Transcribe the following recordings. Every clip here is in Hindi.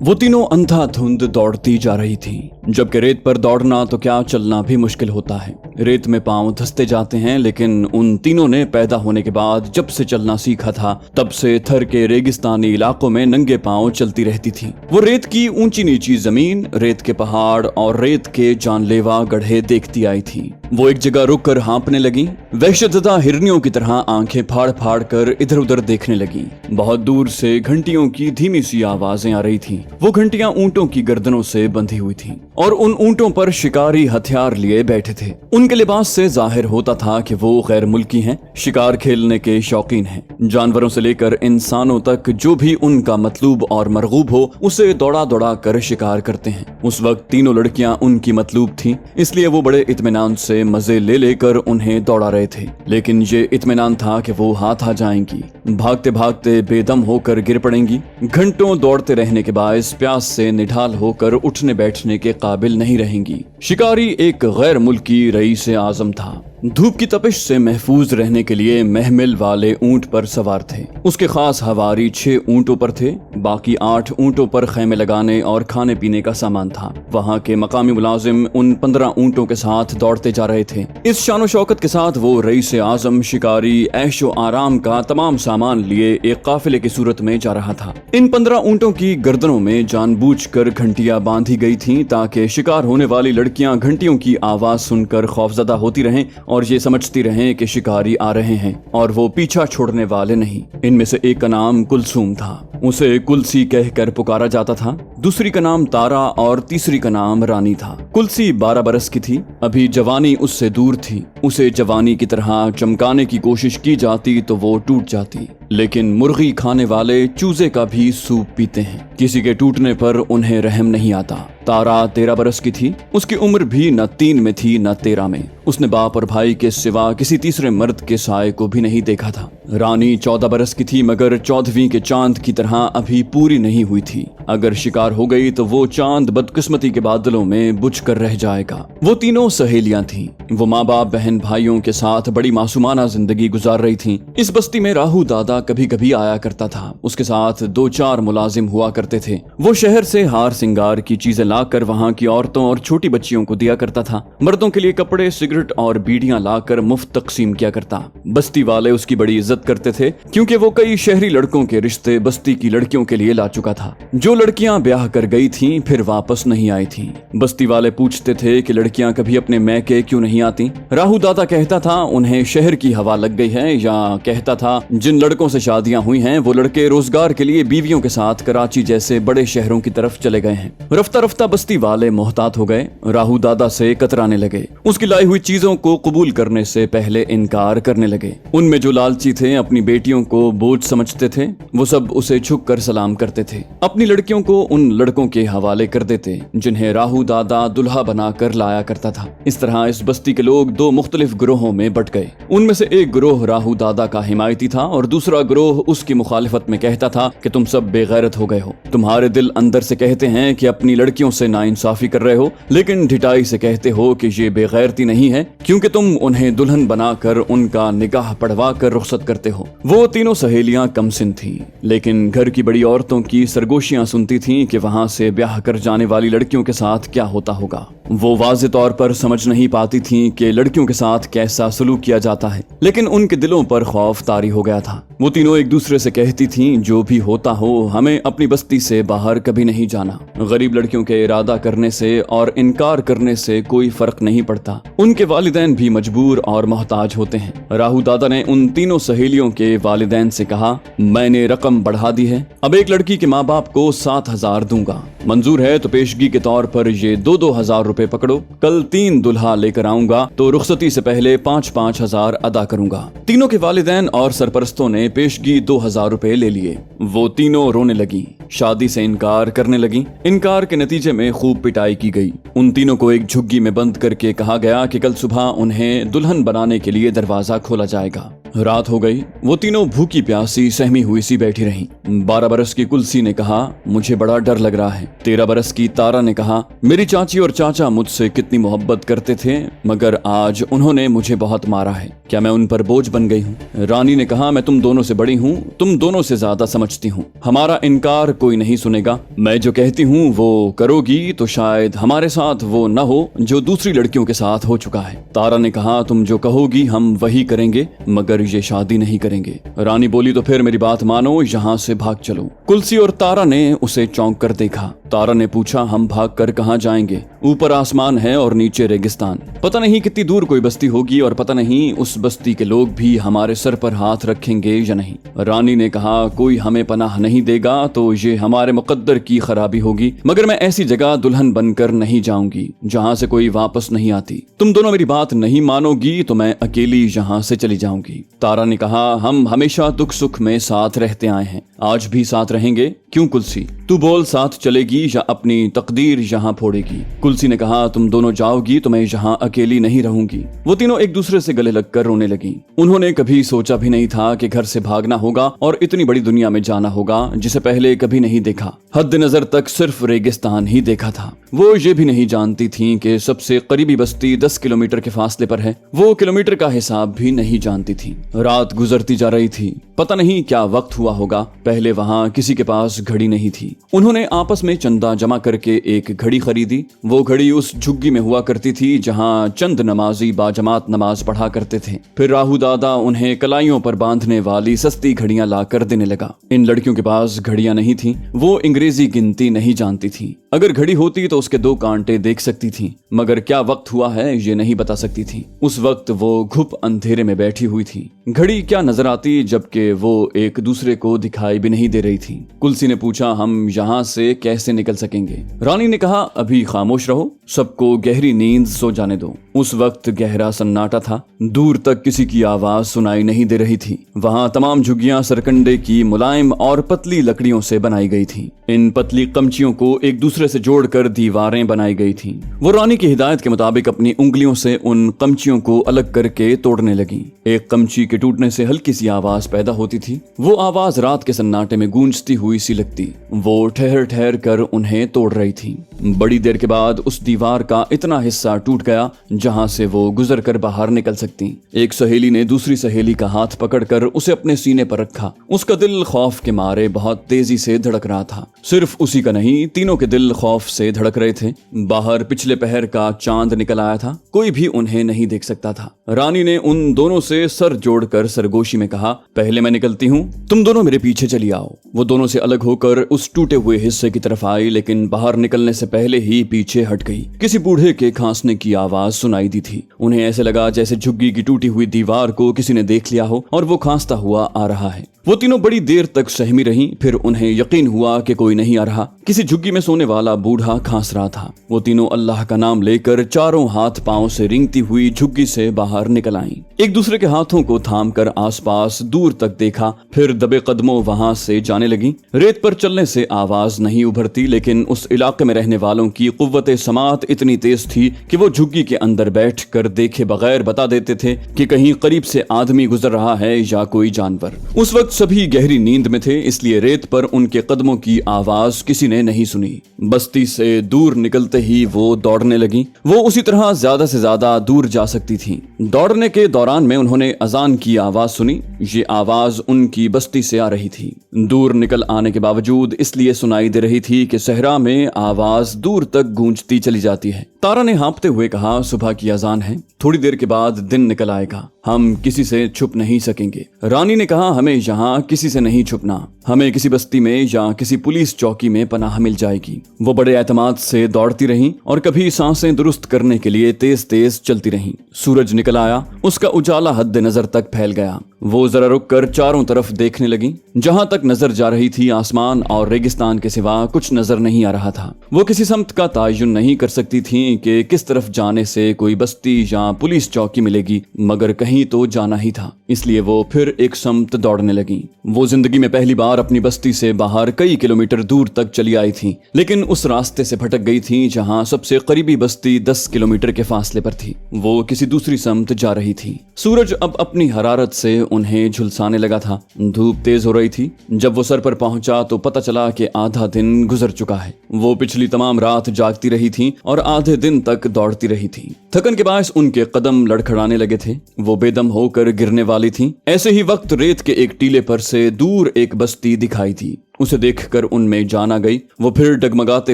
वो तीनों अंधाधुंध दौड़ती जा रही थी। जबकि रेत पर दौड़ना तो क्या चलना भी मुश्किल होता है। रेत में पांव धंसते जाते हैं, लेकिन उन तीनों ने पैदा होने के बाद जब से चलना सीखा था तब से थर के रेगिस्तानी इलाकों में नंगे पांव चलती रहती थी। वो रेत की ऊंची नीची जमीन, रेत के पहाड़ और रेत के जानलेवा गड्ढे देखती आई थी। वो एक जगह रुक कर हाँपने लगी, वहशतज़दा हिरनियों की तरह आंखें फाड़ फाड़ कर इधर उधर देखने लगी। बहुत दूर से घंटियों की धीमी सी आवाजें आ रही थी। वो घंटियां ऊंटों की गर्दनों से बंधी हुई थी और उन ऊंटों पर शिकारी हथियार लिए बैठे थे। उनके लिबास से जाहिर होता था कि वो गैर मुल्की हैं, शिकार खेलने के शौकीन हैं। जानवरों से लेकर इंसानों तक जो भी उनका मतलूब और मरगूब हो उसे दौड़ा दौड़ा कर शिकार करते हैं। उस वक्त तीनों लड़कियां उनकी मतलूब थीं, इसलिए वो बड़े इत्मीनान से मजे ले लेकर उन्हें दौड़ा रहे थे। लेकिन ये इत्मीनान था कि वो हाथ आ जाएंगी, भागते भागते बेदम होकर गिर पड़ेंगी। घंटों दौड़ते रहने के बायस प्यास से निढाल होकर उठने बैठने के काबिल नहीं रहेंगी। शिकारी एक गैर मुल्की रईस आजम था। धूप की तपिश से महफूज रहने के लिए महमिल वाले ऊंट पर सवार थे। उसके खास हवारी 6 ऊंटों पर थे, बाकी 8 ऊंटों पर खैमे लगाने और खाने पीने का सामान था। वहाँ के मकामी मुलाजिम उन 15 ऊंटों के साथ दौड़ते जा रहे थे। इस शानो शौकत के साथ वो रईस आजम शिकारी ऐशो आराम का तमाम सामान लिए एक काफिले की सूरत में जा रहा था। इन 15 ऊंटों की गर्दनों में जानबूझकर घंटियां बांधी गई थीं ताकि शिकार होने वाली लड़कियां घंटियों की आवाज सुनकर खौफजदा होती रहें और ये समझती रहें कि शिकारी आ रहे हैं और वो पीछा छोड़ने वाले नहीं। इनमें से एक का नाम कुलसूम था, उसे कुलसी कहकर पुकारा जाता था। दूसरी का नाम तारा और तीसरी का नाम रानी था। कुलसी 12 बरस की थी, अभी जवानी उससे दूर थी। उसे जवानी की तरह चमकाने की कोशिश की जाती तो वो टूट जाती। लेकिन मुर्गी खाने वाले चूजे का भी सूप पीते हैं, किसी के टूटने पर उन्हें रहम नहीं आता। तारा 13 बरस की थी, उसकी उम्र भी न 3 में थी न 13 में। उसने बाप और भाई के सिवा किसी तीसरे मर्द के साए को भी नहीं देखा था। रानी 14 बरस की थी, मगर 14वीं के चांद की तरह अभी पूरी नहीं हुई थी। अगर शिकार हो गई तो वो चांद बदकिस्मती के बादलों में बुझ कर रह जाएगा। वो तीनों सहेलियां थीं। वो माँ बाप बहन भाइयों के साथ बड़ी मासूमाना जिंदगी गुजार रही थीं। इस बस्ती में राहू दादा कभी कभी आया करता था। उसके साथ 2-4 मुलाजिम हुआ करते थे। वो शहर से हार सिंगार की चीजें लाकर वहाँ की औरतों और छोटी बच्चियों को दिया करता था। मर्दों के लिए कपड़े, सिगरेट और बीड़ियां लाकर मुफ्त तकसीम किया करता। बस्ती वाले उसकी बड़ी इज्जत करते थे, क्योंकि वो कई शहरी लड़कों के रिश्ते बस्ती की लड़कियों के लिए ला चुका था। जो लड़कियां ब्याह कर गई थीं फिर वापस नहीं आई थीं। बस्ती वाले पूछते थे कि लड़कियां कभी अपने मैके क्यों नहीं आती। राहू दादा कहता था उन्हें शहर की हवा लग गई है, या कहता था जिन लड़कों से शादियां हुई हैं वो लड़के रोजगार के लिए बीवियों के साथ कराची जैसे बड़े शहरों की तरफ चले गए हैं। रफ्ता रफ्ता बस्ती वाले मोहतात हो गए, राहू दादा से कतराने लगे। उसकी लाई हुई चीजों को कबूल करने से पहले इनकार करने लगे। उनमें जो लालची थे, अपनी बेटियों को बोझ समझते थे, वो सब उसे झुक कर सलाम करते थे। अपनी लड़कियों को उन लड़कों के हवाले कर देते जिन्हें राहू दादा दुल्हा बनाकर लाया करता था। इस तरह इस बस्ती के लोग 2 मुख्तलिफ ग्रोहों में बट गए। उनमें से एक ग्रोह राहू दादा का हिमायती था और दूसरा ग्रोह उसकी मुखालिफत में कहता था कि तुम सब बेगैरत हो गए हो। तुम्हारे दिल अंदर से कहते हैं कि अपनी लड़कियों से नाइंसाफी कर रहे हो, लेकिन ढिठाई से कहते हो कि ये बेगैरती नहीं है, क्योंकि तुम उन्हें दुल्हन बनाकर उनका निकाह पढ़वा कर रुखसत करते हो। वो तीनों सहेलियां कमसिन थीं, लेकिन घर की बड़ी औरतों की सरगोशियां सुनती थीं कि वहां से ब्याह कर जाने वाली लड़कियों के साथ क्या होता होगा। वो वाज़े तौर पर समझ नहीं पाती थीं कि लड़कियों के साथ कैसा सलूक किया जाता है, लेकिन उनके दिलों पर खौफ तारी हो गया था। वो तीनों एक दूसरे से कहती थीं जो भी होता हो हमें अपनी बस्ती से बाहर कभी नहीं जाना। गरीब लड़कियों के इरादा करने से और इनकार करने से कोई फर्क नहीं पड़ता। उनके वालिदैन भी मजबूर और मोहताज होते हैं। राहू दादा ने उन तीनों सहेलियों के वालिदैन से कहा, मैंने रकम बढ़ा दी है, अब एक लड़की के माँ बाप को 7,000 दूंगा। मंजूर है तो पेशगी के तौर पर ये 2-2 हजार रुपए पकड़ो। कल 3 दुल्हा लेकर आऊंगा तो रुखसती से पहले 5-5 हजार अदा करूंगा। तीनों के वालिदैन और सरपरस्तों ने पेशगी 2,000 रुपए ले लिए। वो तीनों रोने लगी, शादी से इनकार करने लगी। इनकार के नतीजे में खूब पिटाई की गई। उन तीनों को एक झुग्गी में बंद करके कहा गया कि कल सुबह उन्हें दुल्हन बनाने के लिए दरवाजा खोला जाएगा। रात हो गई। वो तीनों भूखी प्यासी सहमी हुई सी बैठी रहीं। 12 बरस की कुलसी ने कहा, मुझे बड़ा डर लग रहा है। 13 बरस की तारा ने कहा, मेरी चाची और चाचा मुझसे कितनी मोहब्बत करते थे, मगर आज उन्होंने मुझे बहुत मारा है। क्या मैं उन पर बोझ बन गई हूँ? रानी ने कहा, मैं तुम दोनों से बड़ी हूँ, तुम दोनों से ज्यादा समझती हूँ। हमारा इनकार कोई नहीं सुनेगा। मैं जो कहती हूँ वो करोगी तो शायद हमारे साथ वो न हो जो दूसरी लड़कियों के साथ हो चुका है। तारा ने कहा, तुम जो कहोगी हम वही करेंगे, मगर ये शादी नहीं करेंगे। रानी बोली, तो फिर मेरी बात मानो, यहाँ से भाग चलो। कुलसी और तारा ने उसे चौंक कर देखा। तारा ने पूछा, हम भाग कर कहाँ जाएंगे? ऊपर आसमान है और नीचे रेगिस्तान। पता नहीं कितनी दूर कोई बस्ती होगी और पता नहीं उस बस्ती के लोग भी हमारे सर पर हाथ रखेंगे या नहीं। रानी ने कहा, कोई हमें पनाह नहीं देगा तो ये हमारे मुकद्दर की खराबी होगी, मगर मैं ऐसी जगह दुल्हन बनकर नहीं जाऊंगी जहाँ से कोई वापस नहीं आती। तुम दोनों मेरी बात नहीं मानोगी तो मैं अकेली यहाँ से चली जाऊंगी। तारा ने कहा, हम हमेशा दुख सुख में साथ रहते आए हैं, आज भी साथ रहेंगे। क्यों कुलसी, तू बोल, साथ चलेगी या अपनी तकदीर यहाँ फोड़ेगी? कुलसी ने कहा, तुम दोनों जाओगी तो मैं यहाँ अकेली नहीं रहूंगी। वो तीनों एक दूसरे से गले लगकर रोने लगी। उन्होंने कभी सोचा भी नहीं था कि घर से भागना होगा और इतनी बड़ी दुनिया में जाना होगा जिसे पहले कभी नहीं देखा। हद नजर तक सिर्फ रेगिस्तान ही देखा था। वो ये भी नहीं जानती थी कि सबसे करीबी बस्ती 10 किलोमीटर के फासले पर है। वो किलोमीटर का हिसाब भी नहीं जानती थी। रात गुजरती जा रही थी। पता नहीं क्या वक्त हुआ होगा। पहले वहाँ किसी के पास घड़ी नहीं थी। उन्होंने आपस में चंदा जमा करके एक घड़ी खरीदी। वो घड़ी उस झुग्गी में हुआ करती थी जहाँ चंद नमाजी बाजमात नमाज पढ़ा करते थे। फिर राहु दादा उन्हें कलाइयों पर बांधने वाली सस्ती घड़ियां ला कर देने लगा। इन लड़कियों के पास घड़ियां नहीं थी। वो अंग्रेजी गिनती नहीं जानती थी। अगर घड़ी होती तो उसके 2 कांटे देख सकती थी, मगर क्या वक्त हुआ है ये नहीं बता सकती थी। उस वक्त वो घुप अंधेरे में बैठी हुई थी। घड़ी क्या नजर आती जबकि वो एक दूसरे को दिखाई भी नहीं दे रही थी। कुलसी ने पूछा, हम यहाँ से कैसे निकल सकेंगे? रानी ने कहा, अभी खामोश रहो, सबको गहरी नींद सो जाने दो। उस वक्त गहरा सन्नाटा था। दूर तक किसी की आवाज सुनाई नहीं दे रही थी। वहाँ तमाम झुग्गियां सरकंडे की मुलायम और पतली लकड़ियों से बनाई गई थी। इन पतली कमचियों को एक दूसरे से जोड़कर दीवारें बनाई गई थी। वो रानी की हिदायत के मुताबिक अपनी उंगलियों से उन कमचियों को अलग करके तोड़ने लगी। एक कमची के टूटने से हल्की सी आवाज पैदा होती थी। वो आवाज रात के सन्नाटे में गूंजती हुई सी लगती। वो ठहर ठहर कर उन्हें तोड़ रही थी। बड़ी देर के बाद उस दीवार का इतना हिस्सा टूट गया जहां से वो गुजर कर बाहर निकल सकती। एक सहेली ने दूसरी सहेली का हाथ पकड़कर उसे अपने सीने पर रखा। उसका दिल खौफ के मारे बहुत तेजी से धड़क रहा था। सिर्फ उसी का नहीं, तीनों के दिल खौफ से धड़क रहे थे। बाहर पिछले पहर का चांद निकल आया था। कोई भी उन्हें नहीं देख सकता था। रानी ने उन दोनों से सर जोड़कर सरगोशी में कहा, पहले मैं निकलती हूँ, तुम दोनों मेरे पीछे चली आओ। वो दोनों से अलग होकर उस टूटे हुए हिस्से की तरफ आई, लेकिन बाहर निकलने से पहले ही पीछे हट गई। किसी बूढ़े के खांसने की आवाज सुनाई दी थी। उन्हें ऐसे लगा जैसे झुग्गी की टूटी हुई दीवार को किसी ने देख लिया हो और वो खांसता हुआ आ रहा है। वो तीनों बड़ी देर तक सहमी रहीं। फिर उन्हें यकीन हुआ कि कोई नहीं आ रहा। किसी झुग्गी में सोने वाला बूढ़ा खांस रहा था। वो तीनों अल्लाह का नाम लेकर चारों हाथ पांव से रेंगती हुई झुग्गी से बाहर निकल आईं। एक दूसरे के हाथों को थामकर आसपास दूर तक देखा, फिर दबे कदमों वहां से जाने लगी। रेत पर चलने से आवाज नहीं उभरती, लेकिन उस इलाके में रहने वालों की कुव्वते समात इतनी तेज थी कि वो झुग्गी के अंदर बैठ कर देखे बगैर बता देते थे कि कहीं करीब से आदमी गुजर रहा है या कोई जानवर। उस वक्त सभी गहरी नींद में थे, इसलिए रेत पर उनके कदमों की आवाज किसी ने नहीं सुनी। बस्ती से दूर निकलते ही वो दौड़ने लगी। वो उसी तरह ज्यादा से ज्यादा दूर जा सकती थी। दौड़ने के दौरान में उन्होंने अजान की आवाज सुनी। ये आवाज उनकी बस्ती से आ रही थी। दूर निकल आने के बावजूद इसलिए सुनाई दे रही थी कि सहरा में आवाज दूर तक गूंजती चली जाती है। तारा ने हाँफते हुए कहा, सुबह की अजान है, थोड़ी देर के बाद दिन निकल आएगा, हम किसी से छुप नहीं सकेंगे। रानी ने कहा, हमें यहाँ किसी से नहीं छुपना, हमें किसी बस्ती में या किसी पुलिस चौकी में पनाह मिल जाएगी। वो बड़े एतमाद से दौड़ती रहीं और कभी सांसें दुरुस्त करने के लिए तेज तेज चलती रहीं। सूरज निकल आया, उसका उजाला हद नजर तक फैल गया। वो जरा रुक कर चारों तरफ देखने लगी। जहां तक नजर जा रही थी, आसमान और रेगिस्तान के सिवा कुछ नजर नहीं आ रहा था। वो किसी सम्त का तयन नहीं कर सकती थी कि किस तरफ जाने से कोई बस्ती या पुलिस चौकी मिलेगी, मगर कहीं तो जाना ही था, इसलिए वो फिर एक सम्त दौड़ने लगी। वो जिंदगी में पहली बार अपनी बस्ती से बाहर कई किलोमीटर दूर तक चली आई थी, लेकिन उस रास्ते से भटक गई थी जहां सबसे करीबी बस्ती 10 किलोमीटर के फासले पर थी। वो किसी दूसरी सम्त जा रही थी। सूरज अब अपनी हरारत से उन्हें झुलसाने लगा था। धूप तेज हो रही थी। जब वो सर पर पहुंचा तो पता चला कि आधा दिन गुजर चुका है। वो पिछली तमाम रात जागती रही थी और आधे दिन तक दौड़ती रही थी। थकन के बायस उनके कदम लड़खड़ाने लगे थे। वो बेदम होकर गिरने वाली थी। ऐसे ही वक्त रेत के एक टीले पर से दूर एक बस्ती दिखाई दी। उसे देखकर उनमें जान आ गई। वो फिर डगमगाते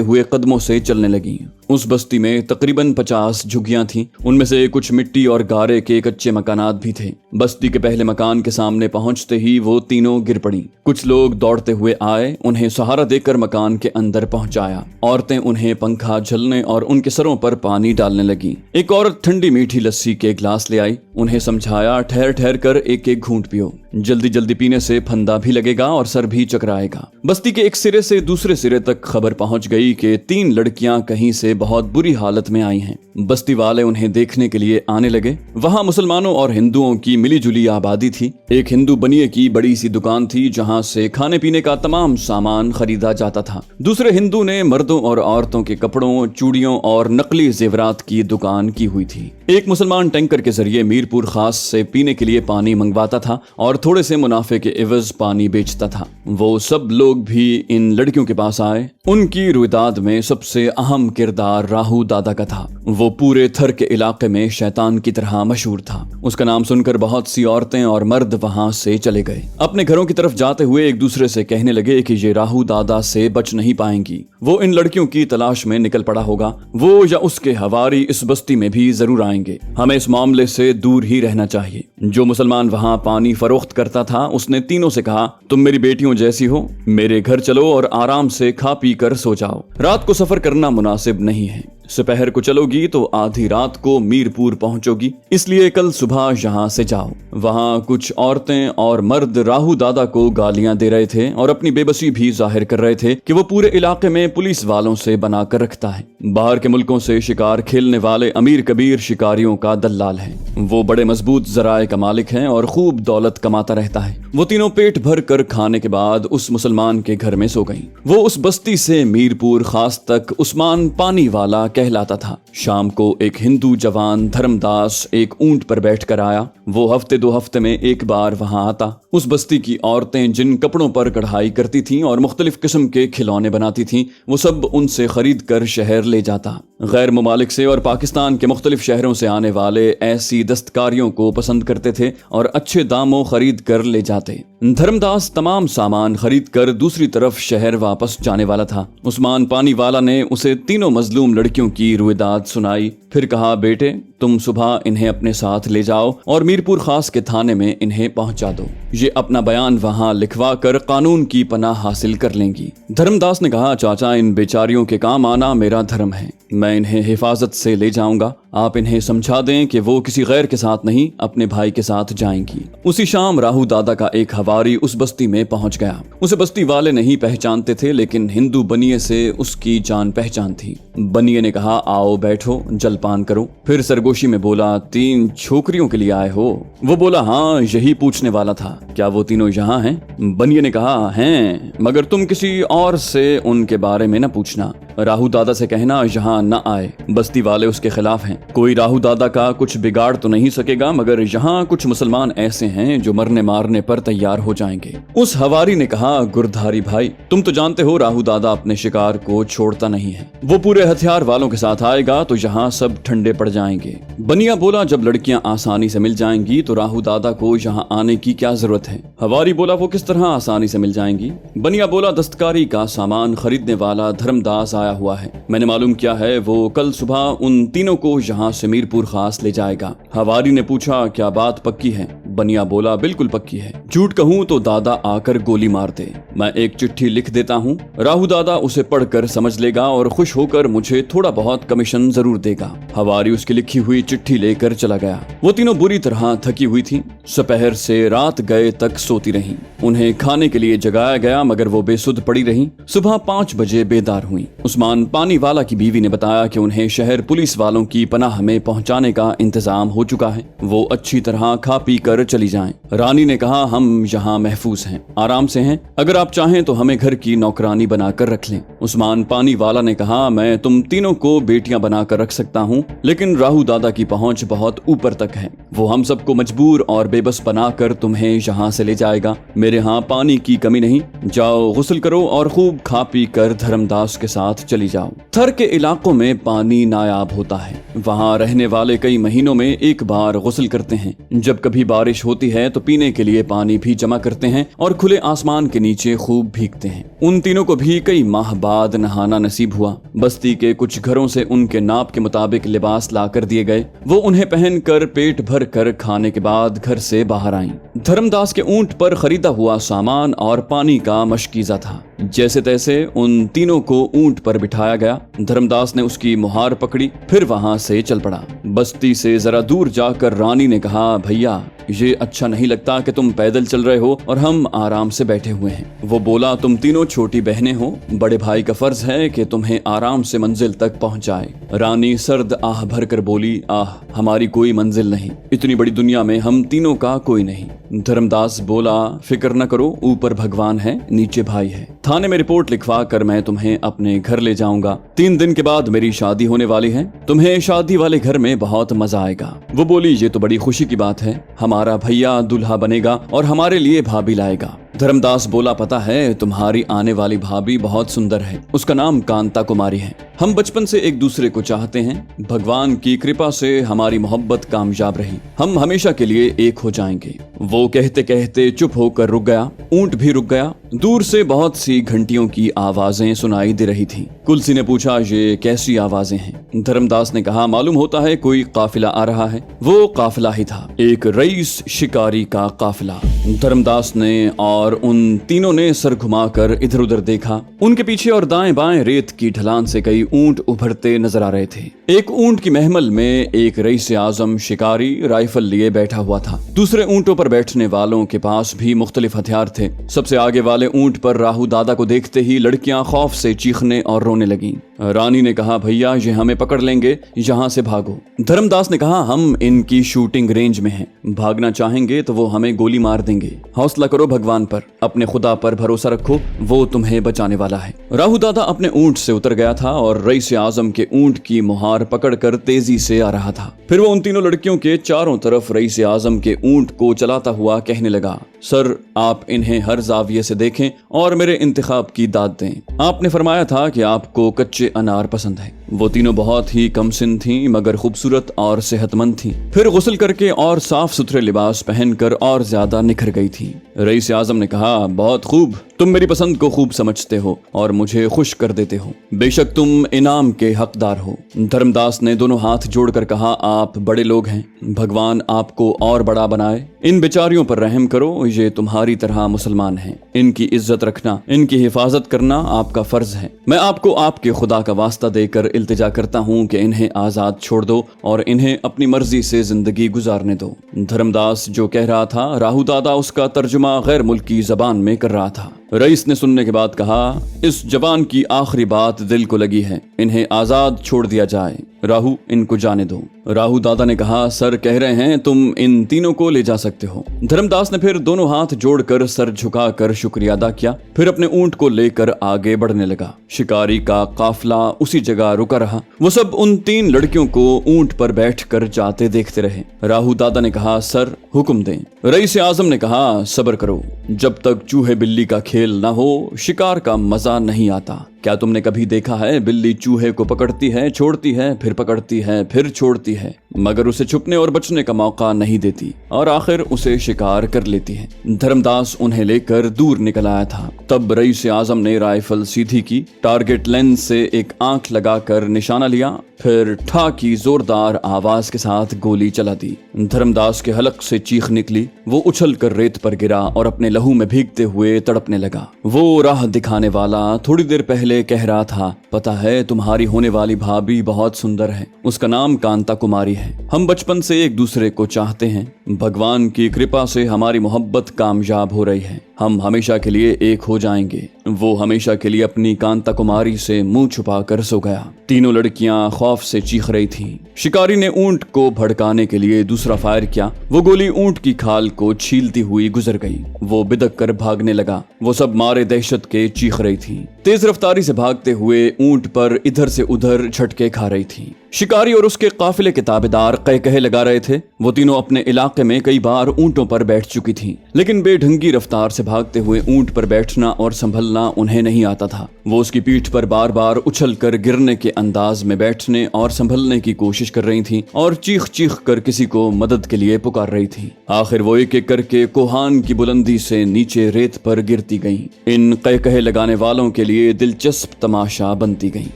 हुए कदमों से चलने लगी। उस बस्ती में तकरीबन 50 झुग्गियां थीं। उनमें से कुछ मिट्टी और गारे के कच्चे मकानात भी थे। बस्ती के पहले मकान के सामने पहुंचते ही वो तीनों गिर पड़ी। कुछ लोग दौड़ते हुए आए, उन्हें सहारा देकर मकान के अंदर पहुंचाया। औरतें उन्हें पंखा झलने और उनके सरों पर पानी डालने लगी। एक औरत ठंडी मीठी लस्सी के गिलास ले आई। उन्हें समझाया, ठहर ठहर कर एक एक घूंट पियो, जल्दी जल्दी पीने से फंदा भी लगेगा और सर भी चकराएगा। बस्ती के एक सिरे से दूसरे सिरे तक खबर पहुंच गई कि 3 लड़कियां कहीं से बहुत बुरी हालत में आई हैं। बस्ती वाले उन्हें देखने के लिए आने लगे। वहां मुसलमानों और हिंदुओं की मिलीजुली आबादी थी। एक हिंदू बनिए की बड़ी सी दुकान थी जहां से खाने पीने का तमाम सामान खरीदा जाता था। दूसरे हिंदू ने मर्दों और औरतों के कपड़ों, चूड़ियों और नकली जेवरात की दुकान की हुई थी। एक मुसलमान टैंकर के जरिए मीरपुर खास से पीने के लिए पानी मंगवाता था और थोड़े से मुनाफे के एवज पानी बेचता था। वो सब लोग भी इन लड़कियों के पास आए। उनकी रुइदाद में सबसे अहम किरदार राहू दादा का था। वो पूरे थर के इलाके में शैतान की तरह मशहूर था। उसका नाम सुनकर बहुत सी औरतें और मर्द वहां से चले गए। अपने घरों की तरफ जाते हुए एक दूसरे से कहने लगे कि ये राहू दादा से बच नहीं पाएंगी। वो इन लड़कियों की तलाश में निकल पड़ा होगा। वो या उसके हवारी इस बस्ती में भी जरूर आएंगे। हमें इस मामले से दूर ही रहना चाहिए। जो मुसलमान वहां पानी फरोख्त करता था उसने तीनों से कहा, तुम मेरी बेटियों जैसी हो, मेरे घर चलो और आराम से खा पी कर सो जाओ। रात को सफर करना मुनासिब नहीं है। दोपहर को चलोगी तो आधी रात को मीरपुर पहुंचोगी, इसलिए कल सुबह यहाँ से जाओ। वहाँ कुछ औरतें और मर्द राहू दादा को गालियां दे रहे थे और अपनी बेबसी भी जाहिर कर रहे थे कि वो पूरे इलाके में पुलिस वालों से बनाकर रखता है। बाहर के मुल्कों से शिकार खेलने वाले अमीर कबीर शिकारियों का दल्लाल है। वो बड़े मजबूत जराए का मालिक है और खूब दौलत कमाता रहता है। वो तीनों पेट भर कर खाने के बाद उस मुसलमान के घर में सो गईं। वो उस बस्ती से मीरपुर खास तक उस्मान पानी वाला कहलाता था। शाम को एक हिंदू जवान धर्मदास एक ऊंट पर बैठकर आया। वो हफ्ते 2 हफ्ते में एक बार वहां आता। उस बस्ती की औरतें जिन कपड़ों पर कढ़ाई करती थीं और मुख्तलिफ किस्म के खिलौने बनाती थीं, वो सब उनसे खरीद कर शहर ले जाता। गैर मुमालिक से और पाकिस्तान के मुख्तलिफ शहरों से आने वाले ऐसी दस्तकारियों को पसंद करते थे और अच्छे दामों खरीद कर ले जाते। धर्मदास तमाम सामान खरीद कर दूसरी तरफ शहर वापस जाने वाला था। उस्मान पानी वाला ने उसे तीनों मजलूम लड़कियों की रुइदाद सुनाई। फिर कहा, बेटे तुम सुबह इन्हें अपने साथ ले जाओ और मीरपुर खास के थाने में इन्हें पहुंचा दो। ये अपना बयान वहां लिखवा कर कानून की पनाह हासिल कर लेंगी। धर्मदास ने कहा, चाचा इन बेचारियों के काम आना मेरा धर्म है। मैं इन्हें हिफाजत से ले जाऊंगा। आप इन्हें समझा दें कि वो किसी गैर के साथ नहीं, अपने भाई के साथ जाएंगी। उसी शाम राहू दादा का एक हवारी उस बस्ती में पहुंच गया। उसे बस्ती वाले नहीं पहचानते थे, लेकिन हिंदू बनिए से उसकी जान पहचान थी। बनिए ने कहा, आओ बैठो, जलपान करो। फिर सरगोशी में बोला, 3 छोकरियों के लिए आए हो? वो बोला, हाँ यही पूछने वाला था। क्या वो तीनों यहाँ हैं? बनिए ने कहा, हैं, मगर तुम किसी और से उनके बारे में न पूछना। राहू दादा से कहना यहाँ न आए। बस्ती वाले उसके खिलाफ हैं। कोई राहू दादा का कुछ बिगाड़ तो नहीं सकेगा, मगर यहाँ कुछ मुसलमान ऐसे हैं जो मरने मारने पर तैयार हो जाएंगे। उस हवारी ने कहा, गुरधारी भाई तुम तो जानते हो राहू दादा अपने शिकार को छोड़ता नहीं है। वो पूरे हथियार वालों के साथ आएगा तो यहाँ सब ठंडे पड़ जाएंगे। बनिया बोला, जब लड़कियां आसानी से मिल जाएंगी तो राहू दादा को यहाँ आने की क्या जरूरत है? हवारी बोला, वो किस तरह आसानी से मिल जाएंगी? बनिया बोला, दस्तकारी का सामान खरीदने वाला धर्मदास आया हुआ है। मैंने मालूम किया है, वो कल सुबह उन तीनों को यहाँ से मीरपुर खास ले जाएगा। हवारी ने पूछा, क्या बात पक्की है? बनिया बोला, बिल्कुल पक्की है। झूठ कहूँ तो दादा आकर गोली मार दे। मैं एक चिट्ठी लिख देता हूँ, राहु दादा उसे पढ़कर समझ लेगा और खुश होकर मुझे थोड़ा बहुत कमीशन जरूर देगा। हवारी उसकी लिखी हुई चिट्ठी लेकर चला गया। वो तीनों बुरी तरह थकी हुई थी। दोपहर से रात गए तक सोती रहीं। उन्हें खाने के लिए जगाया गया मगर वो बेसुध पड़ी रहीं। सुबह 5 बजे बेदार हुई। उस्मान पानी वाला की बीवी ने बताया कि उन्हें शहर पुलिस वालों की पनाह में पहुंचाने का इंतजाम हो चुका है, वो अच्छी तरह खा पी कर चली जाएं। रानी ने कहा, हम यहाँ महफूज हैं, आराम से हैं, अगर आप चाहें तो हमें घर की नौकरानी बनाकर रख लें। उस्मान पानी वाला ने कहा, मैं तुम तीनों को बेटियां बनाकर रख सकता हूँ, लेकिन राहु दादा की पहुंच बहुत ऊपर तक है। वो हम सबको मजबूर और बेबस बनाकर तुम्हें यहाँ से ले जाएगा। मेरे यहाँ पानी की कमी नहीं, जाओ गुस्ल करो और खूब खा पी कर धर्मदास के साथ चली जाओ। थर के इलाकों में पानी नायाब होता है। वहाँ रहने वाले कई महीनों में एक बार गुस्ल करते हैं। जब कभी बारिश होती है तो पीने के लिए पानी भी जमा करते हैं और खुले आसमान के नीचे खूब भीगते हैं। उन तीनों को भी कई माह बाद नहाना नसीब हुआ। बस्ती के कुछ घरों से उनके नाप के मुताबिक लिबास लाकर दिए गए। वो उन्हें पहनकर पेट भर कर खाने के बाद घर से बाहर आईं। धर्मदास के ऊंट पर खरीदा हुआ सामान और पानी का मशकीजा था। जैसे तैसे उन तीनों को ऊंट पर बिठाया गया। धर्मदास ने उसकी मुहार पकड़ी, फिर वहां से चल पड़ा। बस्ती से जरा दूर जाकर रानी ने कहा, भैया ये अच्छा नहीं लगता कि तुम पैदल चल रहे हो और हम आराम से बैठे हुए हैं। वो बोला, तुम तीनों छोटी बहनें हो, बड़े भाई का फर्ज है कि तुम्हें आराम से मंजिल तक पहुंचाए। रानी सर्द आह भर कर बोली, आह हमारी कोई मंजिल नहीं, इतनी बड़ी दुनिया में हम तीनों का कोई नहीं। धर्मदास बोला, फिक्र न करो, ऊपर भगवान है, नीचे भाई है। थाने में रिपोर्ट लिखवा कर मैं तुम्हें अपने घर ले जाऊंगा। 3 दिन के बाद मेरी शादी होने वाली है, तुम्हें शादी वाले घर में बहुत मजा आएगा। वो बोली, ये तो बड़ी खुशी की बात है, हमारा भैया दूल्हा बनेगा और हमारे लिए भाभी लाएगा। धर्मदास बोला, पता है तुम्हारी आने वाली भाभी बहुत सुंदर है, उसका नाम कांता कुमारी है। हम बचपन से एक दूसरे को चाहते हैं, भगवान की कृपा से हमारी मोहब्बत कामयाब रही, हम हमेशा के लिए एक हो जाएंगे। वो कहते कहते चुप होकर रुक गया। ऊंट भी रुक गया। दूर से बहुत सी घंटियों की आवाजें सुनाई दे रही थीं। कुलसी ने पूछा, ये कैसी आवाजें हैं? धर्मदास ने कहा, मालूम होता है कोई काफिला आ रहा है। वो काफिला ही था, एक रईस शिकारी का काफिला। धर्मदास ने और उन तीनों ने सर घुमाकर इधर उधर देखा। उनके पीछे और दाएं बाएं रेत की ढलान से कई ऊंट उभरते नजर आ रहे थे। एक ऊंट की महमल में एक रईस आजम शिकारी राइफल लिए बैठा हुआ था। दूसरे ऊंटों पर बैठने वालों के पास भी मुख्तलिफ हथियार थे। सबसे आगे वाले ऊंट पर राहु दादा को देखते ही लड़कियां खौफ से चीखने और रोने लगीं। रानी ने कहा, भैया ये हमें पकड़ लेंगे, यहाँ से भागो। धर्मदास ने कहा, हम इनकी शूटिंग रेंज में हैं, भागना चाहेंगे तो वो हमें गोली मार देंगे। हौसला करो भगवान पर, अपने खुदा पर भरोसा रखो, वो तुम्हें बचाने वाला है। राहु दादा अपने ऊंट से उतर गया था और रईस आजम के ऊंट की मुहार पकड़कर तेजी से आ रहा था। फिर वो उन तीनों लड़कियों के चारों तरफ रईस आजम के ऊंट को चलाता हुआ कहने लगा, सर आप इन्हें हर जाविये से देखें और मेरे इंतखाब की दाद दें। आपने फरमाया था कि आपको कच्चे अनार पसंद है। वो तीनों बहुत ही कमसिन थीं मगर खूबसूरत और सेहतमंद थीं। फिर गुस्ल करके और साफ सुथरे लिबास पहनकर और ज्यादा निखर गई थीं। रईस आजम ने कहा, बहुत खूब, तुम मेरी पसंद को खूब समझते हो और मुझे खुश कर देते हो। बेशक तुम इनाम के हकदार हो। धर्मदास ने दोनों हाथ जोड़कर कहा, आप बड़े लोग हैं, भगवान आपको और बड़ा बनाए। इन बेचारियों पर रहम करो, ये तुम्हारी तरह मुसलमान हैं। इनकी इज्जत रखना, इनकी हिफाजत करना आपका फर्ज है। मैं आपको आपके खुदा का वास्ता देकर इल्तिजा करता हूँ कि इन्हें आजाद छोड़ दो और इन्हें अपनी मर्जी से जिंदगी गुजारने दो। धर्मदास जो कह रहा था, राहु दादा उसका तर्जुमा गैर मुल्की जबान में कर रहा था। रईस ने सुनने के बाद कहा, इस जबान की आखिरी बात दिल को लगी है, इन्हें आजाद छोड़ दिया जाए। राहु इनको जाने दो। राहु दादा ने कहा, सर कह रहे हैं तुम इन तीनों को ले जा सकते हो। धर्मदास ने फिर दोनों हाथ जोड़कर सर झुकाकर शुक्रिया अदा किया। फिर अपने ऊंट को लेकर आगे बढ़ने लगा। शिकारी का काफिला उसी जगह रुका रहा। वो सब उन 3 लड़कियों को ऊंट पर बैठकर जाते देखते रहे। राहु दादा ने कहा, सर हुक्म दें। रईस आजम ने कहा, सब्र करो, जब तक चूहे बिल्ली का खेल न हो शिकार का मजा नहीं आता। क्या तुमने कभी देखा है बिल्ली चूहे को पकड़ती है, छोड़ती है, फिर पकड़ती है, फिर छोड़ती है, मगर उसे छुपने और बचने का मौका नहीं देती और आखिर उसे शिकार कर लेती है। धर्मदास उन्हें लेकर दूर निकल आया था। तब रईस आजम ने राइफल सीधी की, टारगेट लेंस से एक आंख लगाकर निशाना लिया, फिर ठा की जोरदार आवाज के साथ गोली चला दी। धर्मदास के हलक से चीख निकली। वो उछल कर रेत पर गिरा और अपने लहू में भीगते हुए तड़पने लगा। वो राह दिखाने वाला थोड़ी देर पहले कह रहा था, पता है तुम्हारी होने वाली भाभी बहुत सुंदर है, उसका नाम कांता कुमारी है। हम बचपन से एक दूसरे को चाहते हैं, भगवान की कृपा से हमारी मोहब्बत कामयाब हो रही है, हम हमेशा के लिए एक हो जाएंगे। वो हमेशा के लिए अपनी कांता कुमारी से मुंह छुपा कर सो गया। तीनों लड़कियां खौफ से चीख रही थीं। शिकारी ने ऊंट को भड़काने के लिए दूसरा फायर किया। वो गोली ऊंट की खाल को छीलती हुई गुजर गई। वो बिदक कर भागने लगा। वो सब मारे दहशत के चीख रही थी। तेज रफ्तारी से भागते हुए ऊंट पर इधर से उधर झटके खा रही थी। शिकारी और उसके काफिले के ताबेदार कह लगा रहे थे। वो तीनों अपने इलाके में कई बार ऊंटों पर बैठ चुकी थीं, लेकिन बेढंगी रफ्तार से भागते हुए ऊंट पर बैठना और संभलना उन्हें नहीं आता था। वो उसकी पीठ पर बार बार उछल कर गिरने के अंदाज में बैठने और संभलने की कोशिश कर रही थीं और चीख चीख कर किसी को मदद के लिए पुकार रही थी। आखिर वो एक एक करके कोहान की बुलंदी से नीचे रेत पर गिरती गईं। इन कह लगाने वालों के लिए दिलचस्प तमाशा बनती गईं।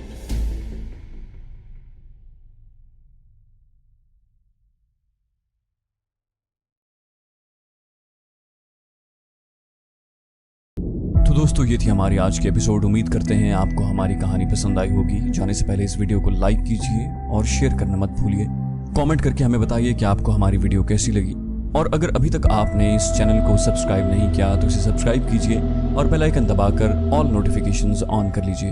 तो दोस्तों, ये थी हमारी आज की एपिसोड। उम्मीद करते हैं आपको हमारी कहानी पसंद आई होगी। जाने से पहले इस वीडियो को लाइक कीजिए और शेयर करना मत भूलिए। कमेंट करके हमें बताइए कि आपको हमारी वीडियो कैसी लगी। और अगर अभी तक आपने इस चैनल को सब्सक्राइब नहीं किया तो इसे सब्सक्राइब कीजिए और बेल आइकन दबाकर ऑल नोटिफिकेशंस ऑन कर लीजिए।